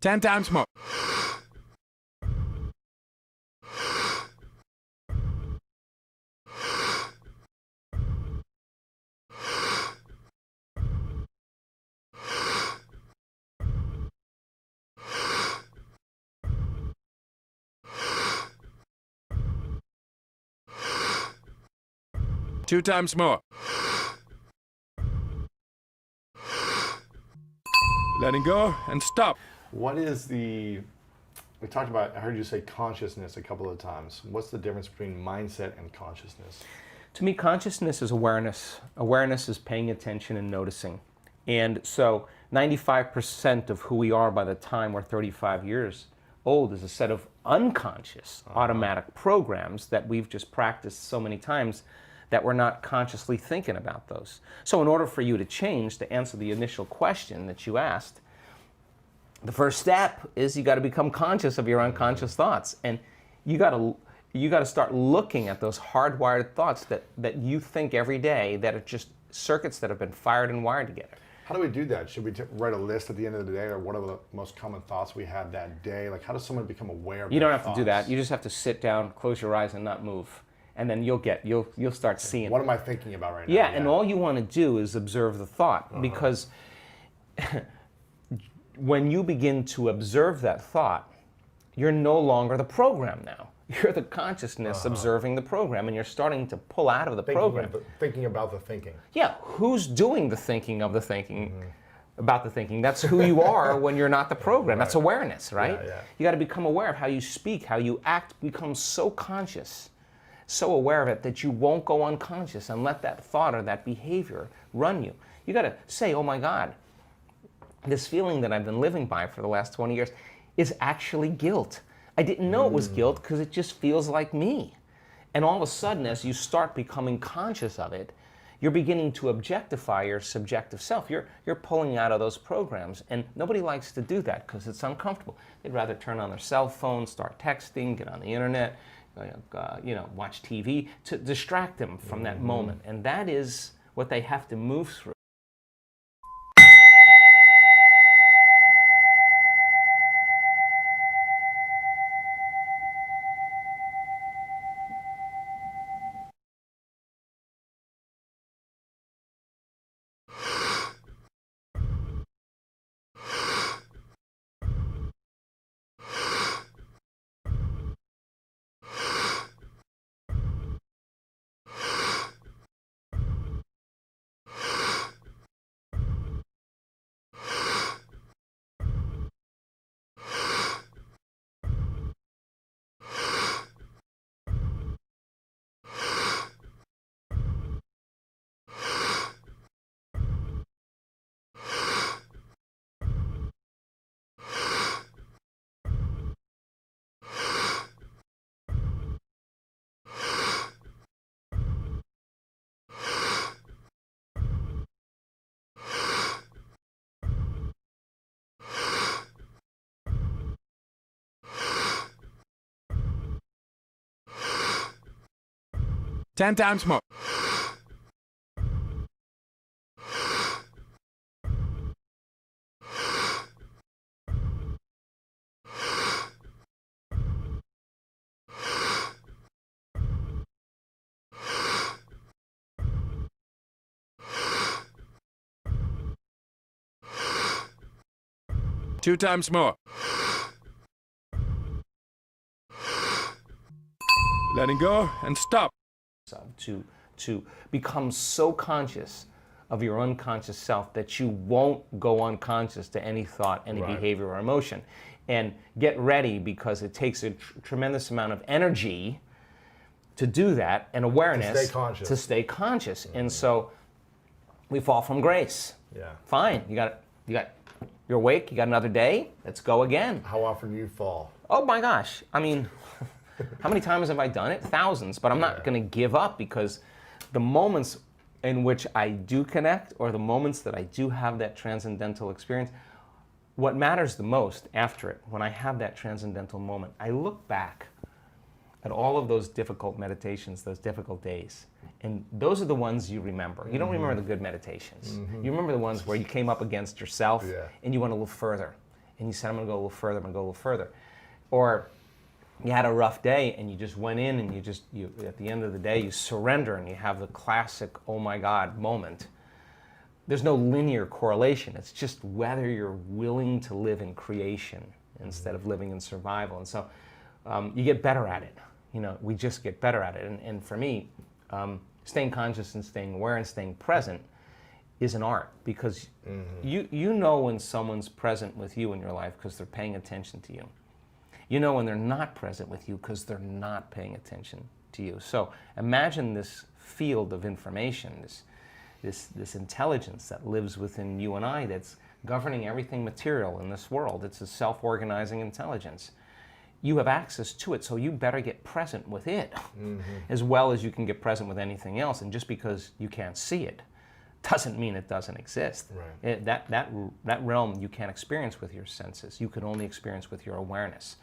10 times more. Two times more. Letting go and stop. What is we talked about, I heard you say consciousness a couple of times. What's the difference between mindset and consciousness? To me, consciousness is awareness. Awareness is paying attention and noticing. And so 95% of who we are by the time we're 35 years old is a set of unconscious automatic programs that we've just practiced so many times that we're not consciously thinking about those. So in order for you to change, to answer the initial question that you asked, the first step is you got to become conscious of your unconscious thoughts. And you got to start looking at those hardwired thoughts that you think every day that are just circuits that have been fired and wired together. How do we do that? Should we write a list at the end of the day, or what are the most common thoughts we had that day? Like, how does someone become aware of You don't have thoughts? to do that. You just have to sit down, close your eyes, and not move. And then you'll start seeing. What am I thinking about right now? Yeah, and all you want to do is observe the thought, because when you begin to observe that thought, you're no longer the program now. You're the consciousness observing the program, and you're starting to pull out of the program. Thinking about the thinking. Yeah, who's doing the thinking of the thinking about the thinking? That's who you are when you're not the program. That's awareness, right? Yeah, yeah. You got to become aware of how you speak, how you act, become so conscious, so aware of it that you won't go unconscious and let that thought or that behavior run you. You got to say, oh my God, this feeling that I've been living by for the last 20 years is actually guilt. I didn't know it was guilt because it just feels like me. And all of a sudden, as you start becoming conscious of it, you're beginning to objectify your subjective self. You're pulling out of those programs, and nobody likes to do that because it's uncomfortable. They'd rather turn on their cell phone, start texting, get on the internet, watch TV to distract them from that moment. And that is what they have to move through. Ten times more. Two times more. Letting go and stop. To become so conscious of your unconscious self that you won't go unconscious to any thought, any behavior or emotion. And get ready, because it takes a tremendous amount of energy to do that, and awareness to stay conscious. And so we fall from grace. Yeah. Fine, you're awake, you got another day, let's go again. How often do you fall? Oh my gosh, I mean, how many times have I done it? Thousands, but I'm not going to give up, because the moments in which I do connect, or the moments that I do have that transcendental experience, what matters the most after it, when I have that transcendental moment, I look back at all of those difficult meditations, those difficult days, and those are the ones you remember. You don't remember the good meditations. You remember the ones where you came up against yourself and you went a little further. and you said, I'm going to go a little further, I'm going to go a little further. Or you had a rough day and you just went in and you at the end of the day, you surrender and you have the classic, oh my God moment. There's no linear correlation. It's just whether you're willing to live in creation instead of living in survival. And so you get better at it. You know, we just get better at it. And for me, staying conscious and staying aware and staying present is an art, because you know when someone's present with you in your life because they're paying attention to you. You know when they're not present with you because they're not paying attention to you. So imagine this field of information, this intelligence that lives within you and I, that's governing everything material in this world. It's a self-organizing intelligence. You have access to it, so you better get present with it as well as you can get present with anything else. And just because you can't see it doesn't mean it doesn't exist. Right. That realm you can't experience with your senses. You can only experience with your awareness.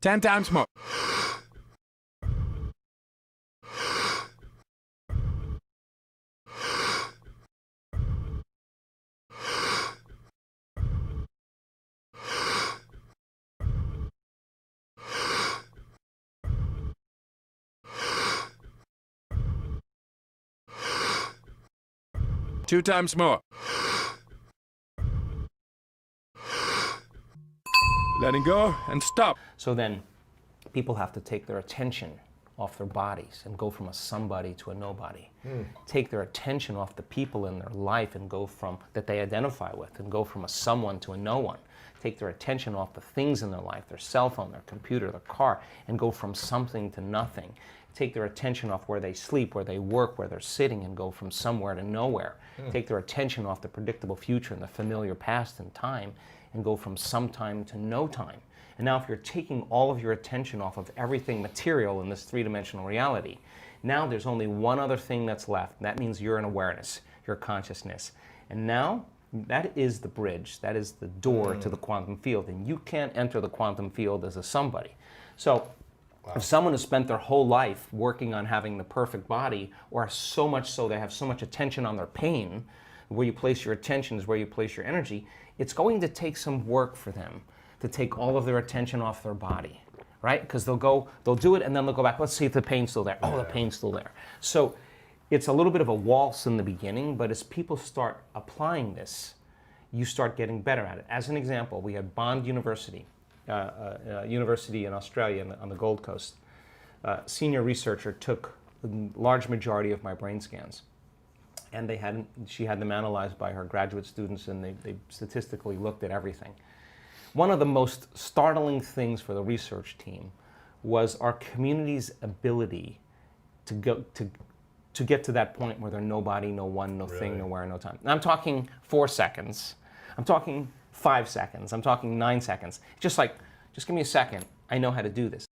Ten times more. Two times more. Letting go and stop. So then people have to take their attention off their bodies and go from a somebody to a nobody. Take their attention off the people in their life and go from that they identify with and go from a someone to a no one. Take their attention off the things in their life, their cell phone, their computer, their car, and go from something to nothing. Take their attention off where they sleep, where they work, where they're sitting, and go from somewhere to nowhere. Take their attention off the predictable future and the familiar past and time, and go from sometime to no time. And now if you're taking all of your attention off of everything material in this three-dimensional reality, now there's only one other thing that's left, and that means you're in awareness, your consciousness. And now that is the bridge, that is the door to the quantum field, and you can't enter the quantum field as a somebody. So if someone has spent their whole life working on having the perfect body, or so much so they have so much attention on their pain, where you place your attention is where you place your energy, it's going to take some work for them to take all of their attention off their body, right? Because they'll do it and then they'll go back, let's see if the pain's still there. Oh, the pain's still there. So it's a little bit of a waltz in the beginning, but as people start applying this, you start getting better at it. As an example, we had Bond University university in Australia on the Gold Coast. Senior researcher took the large majority of my brain scans, and she had them analyzed by her graduate students, and they statistically looked at everything. One of the most startling things for the research team was our community's ability to get to that point where there's nobody, no one, no thing, nowhere, no time. And I'm talking 4 seconds. I'm talking 5 seconds. I'm talking 9 seconds. Just give me a second. I know how to do this.